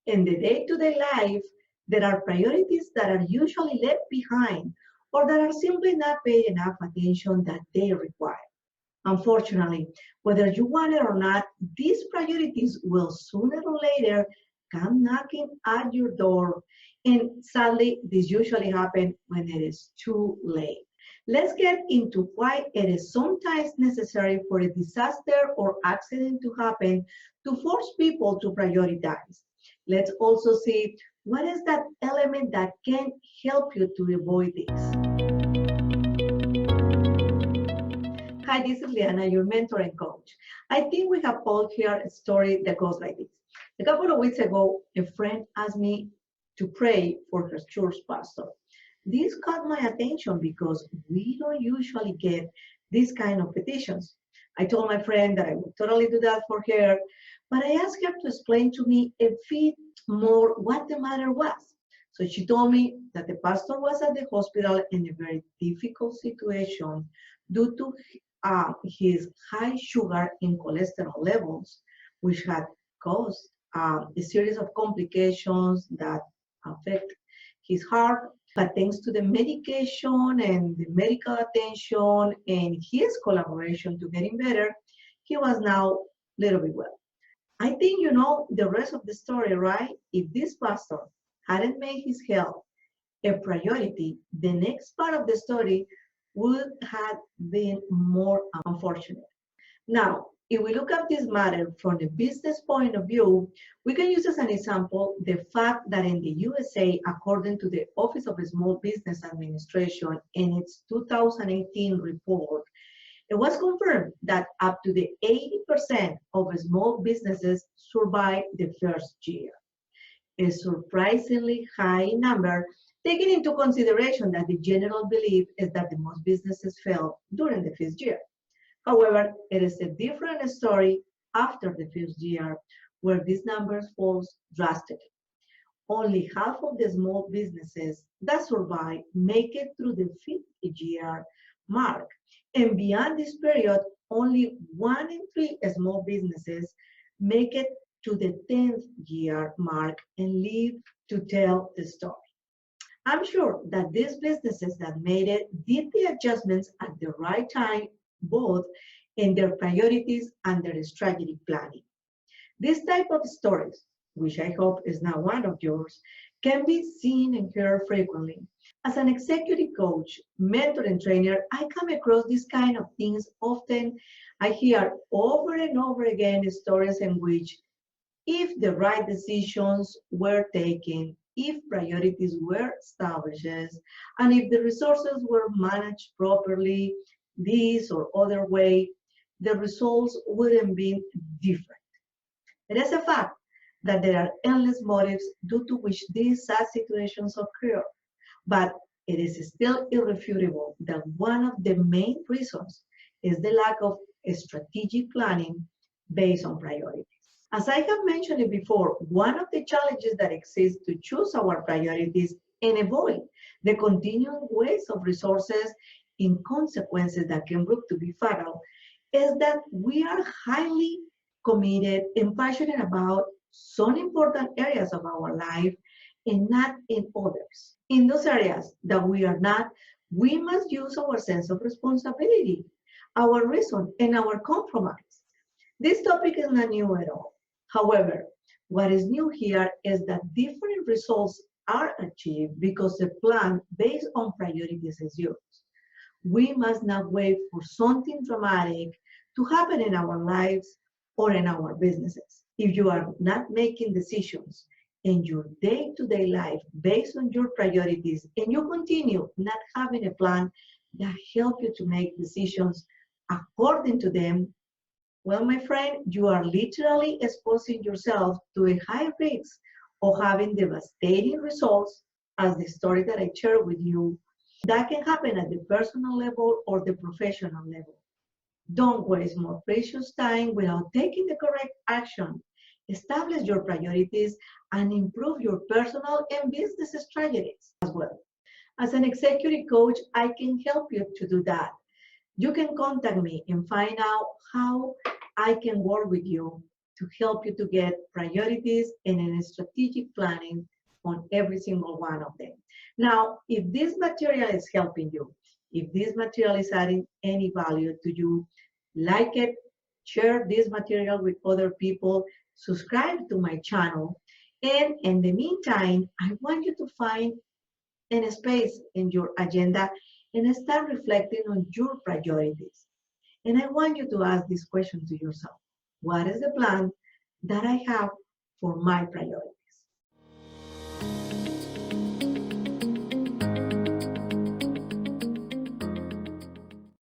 In the day-to-day life, there are priorities that are usually left behind or that are simply not paid enough attention that they require. Unfortunately, whether you want it or not, these priorities will sooner or later come knocking at your door. And sadly, this usually happens when it is too late. Let's get into why it is sometimes necessary for a disaster or accident to happen to force people to prioritize. Let's also see what is that element that can help you to avoid this. Hi, this is Liana, your mentor and coach. I think we have all heard a story that goes like this. A couple of weeks ago, a friend asked me to pray for her church pastor. This caught my attention because we don't usually get this kind of petitions. I told my friend that I would totally do that for her, but I asked her to explain to me a bit more what the matter was. So she told me that the pastor was at the hospital in a very difficult situation due to his high sugar and cholesterol levels, which had caused a series of complications that affect his heart. But thanks to the medication and the medical attention and his collaboration to getting better, he was now a little bit well. I think you know the rest of the story, right? If this pastor hadn't made his health a priority, the next part of the story would have been more unfortunate. Now, if we look at this matter from the business point of view, we can use as an example the fact that in the USA, according to the Office of Small Business Administration in its 2018 report, it was confirmed that up to the 80% of small businesses survive the first year, a surprisingly high number, taking into consideration that the general belief is that the most businesses fail during the first year. However, it is a different story after the first year, where these numbers fall drastically. Only half of the small businesses that survive make it through the fifth year mark. And beyond this period, only 1 in 3 small businesses make it to the 10th year mark and live to tell the story. I'm sure that these businesses that made it did the adjustments at the right time, both in their priorities and their strategic planning. This type of stories, which I hope is not one of yours, can be seen and heard frequently. As an executive coach, mentor, and trainer, I come across these kind of things often. I hear over and over again stories in which if the right decisions were taken, if priorities were established, and if the resources were managed properly, this or other way, the results wouldn't be different. It is a fact that there are endless motives due to which these sad situations occur, but it is still irrefutable that one of the main reasons is the lack of strategic planning based on priorities. As I have mentioned it before, one of the challenges that exists to choose our priorities and avoid the continuing waste of resources in consequences that can prove to be fatal is that we are highly committed and passionate about some important areas of our life and not in others. In those areas that we are not, we must use our sense of responsibility, our reason, and our compromise. This topic is not new at all. However, what is new here is that different results are achieved because the plan based on priorities is used. We must not wait for something dramatic to happen in our lives or in our businesses. If you are not making decisions in your day-to-day life based on your priorities and you continue not having a plan that helps you to make decisions according to them, well, my friend, you are literally exposing yourself to a high risk of having devastating results, as the story that I shared with you. That can happen at the personal level or the professional level. Don't waste more precious time without taking the correct action. Establish your priorities and improve your personal and business strategies as well. As an executive coach, I can help you to do that. You can contact me and find out how I can work with you to help you to get priorities and a strategic planning on every single one of them. Now, if this material is helping you, if this material is adding any value to you, like it, share this material with other people, subscribe to my channel, and in the meantime, I want you to find a space in your agenda and start reflecting on your priorities. And I want you to ask this question to yourself. What is the plan that I have for my priorities?